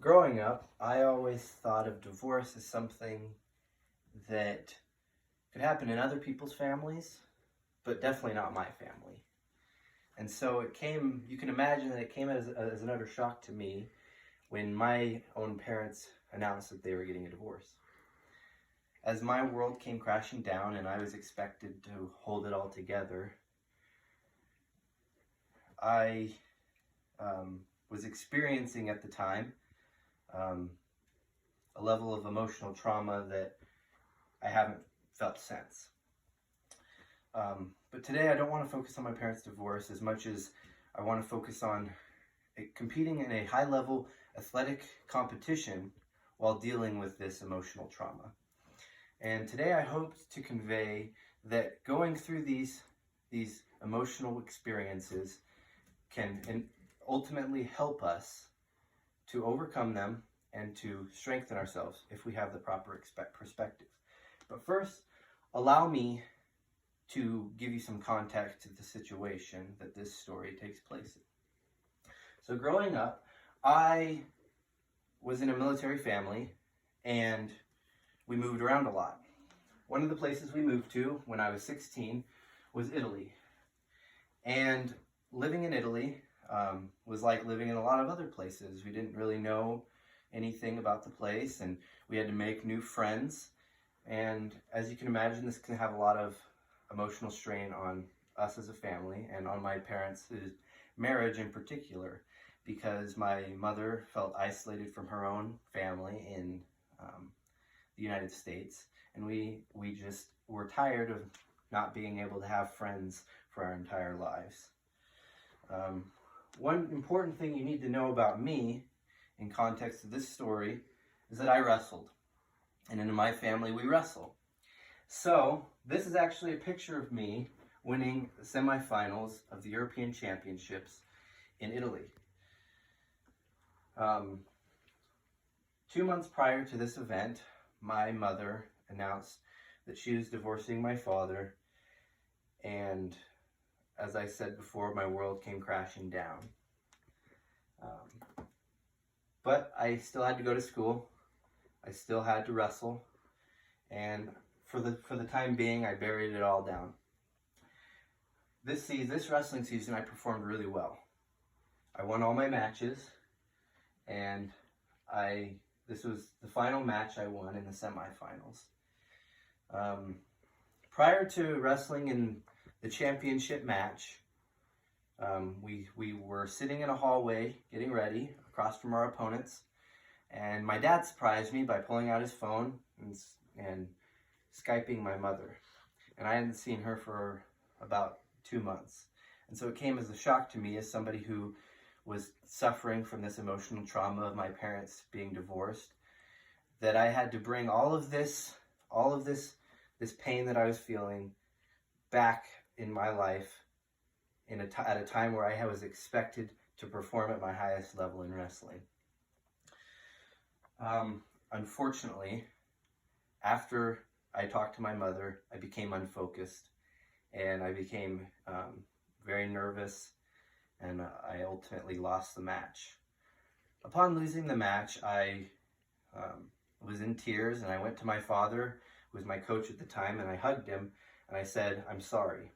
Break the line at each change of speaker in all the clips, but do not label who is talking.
Growing up, I always thought of divorce as something that could happen in other people's families, but definitely not my family. And so you can imagine that it came as an utter shock to me when my own parents announced that they were getting a divorce. As my world came crashing down and I was expected to hold it all together, I was experiencing at the time um, a level of emotional trauma that I haven't felt since. But today I don't want to focus on my parents' divorce as much as I want to focus on competing in a high level athletic competition while dealing with this emotional trauma. And today I hope to convey that going through these emotional experiences can ultimately help us to overcome them and to strengthen ourselves if we have the proper perspective. But first, allow me to give you some context to the situation that this story takes place in. So growing up, I was in a military family and we moved around a lot. One of the places we moved to when I was 16 was Italy. And living in Italy was like living in a lot of other places. We didn't really know anything about the place and we had to make new friends. And as you can imagine, this can have a lot of emotional strain on us as a family and on my parents' marriage in particular, because my mother felt isolated from her own family in the United States, and we just were tired of not being able to have friends for our entire lives. One important thing you need to know about me in context of this story is that I wrestled, and in my family we wrestle. So this is actually a picture of me winning the semifinals of the European Championships in Italy. 2 months prior to this event, my mother announced that she was divorcing my father, and as I said before, my world came crashing down. But I still had to go to school. I still had to wrestle, and for the time being, I buried it all down. This wrestling season, I performed really well. I won all my matches, and this was the final match I won in the semifinals. Prior to wrestling in the championship match, we were sitting in a hallway getting ready across from our opponents, and my dad surprised me by pulling out his phone and Skyping my mother. And I hadn't seen her for about 2 months. And so it came as a shock to me as somebody who was suffering from this emotional trauma of my parents being divorced, that I had to bring all of this pain that I was feeling back in my life at a time where I was expected to perform at my highest level in wrestling. Unfortunately, after I talked to my mother, I became unfocused and I became very nervous, and I ultimately lost the match. Upon losing the match, I was in tears, and I went to my father, who was my coach at the time, and I hugged him and I said, "I'm sorry."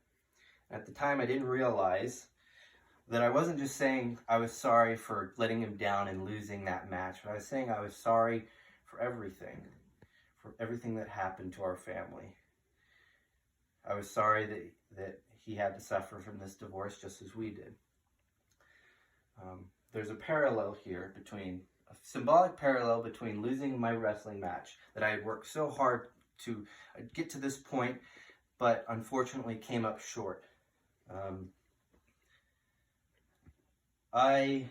At the time, I didn't realize that I wasn't just saying I was sorry for letting him down and losing that match, but I was saying I was sorry for everything that happened to our family. I was sorry that he had to suffer from this divorce just as we did. There's a symbolic parallel between losing my wrestling match that I had worked so hard to get to this point, but unfortunately came up short. I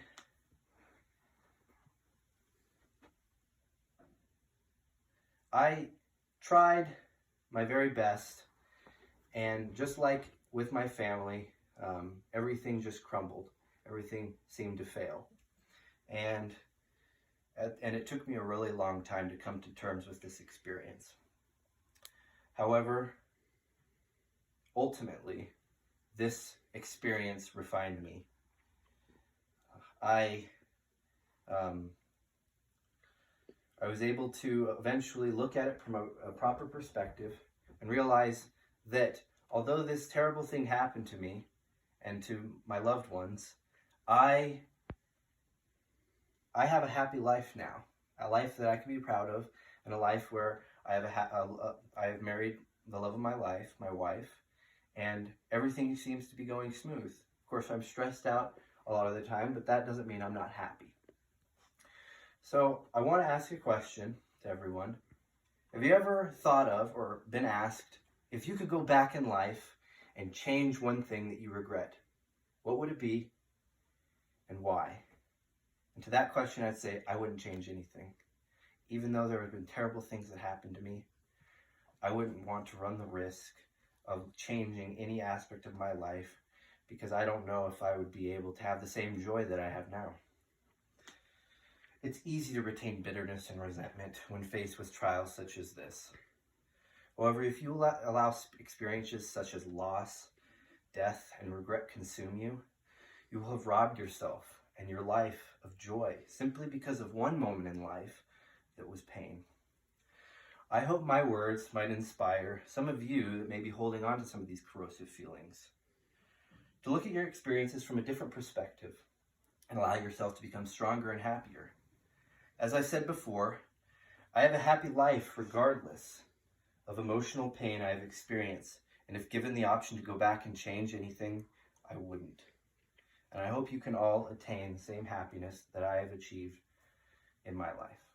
tried my very best, and just like with my family, everything just crumbled. Everything seemed to fail. And it took me a really long time to come to terms with this experience. However, ultimately, this experience refined me. I I was able to eventually look at it from a proper perspective and realize that although this terrible thing happened to me and to my loved ones, I have a happy life now, a life that I can be proud of, and a life where I have married the love of my life, my wife, and everything seems to be going smooth. Of course, I'm stressed out a lot of the time, but that doesn't mean I'm not happy. So I want to ask a question to everyone. Have you ever thought of or been asked if you could go back in life and change one thing that you regret? What would it be and why? And to that question, I'd say I wouldn't change anything. Even though there have been terrible things that happened to me, I wouldn't want to run the risk of changing any aspect of my life because I don't know if I would be able to have the same joy that I have now. It's easy to retain bitterness and resentment when faced with trials such as this. However, if you allow experiences such as loss, death, and regret consume you, you will have robbed yourself and your life of joy simply because of one moment in life that was pain. I hope my words might inspire some of you that may be holding on to some of these corrosive feelings to look at your experiences from a different perspective and allow yourself to become stronger and happier. As I said before, I have a happy life regardless of emotional pain I have experienced, and if given the option to go back and change anything, I wouldn't. And I hope you can all attain the same happiness that I have achieved in my life.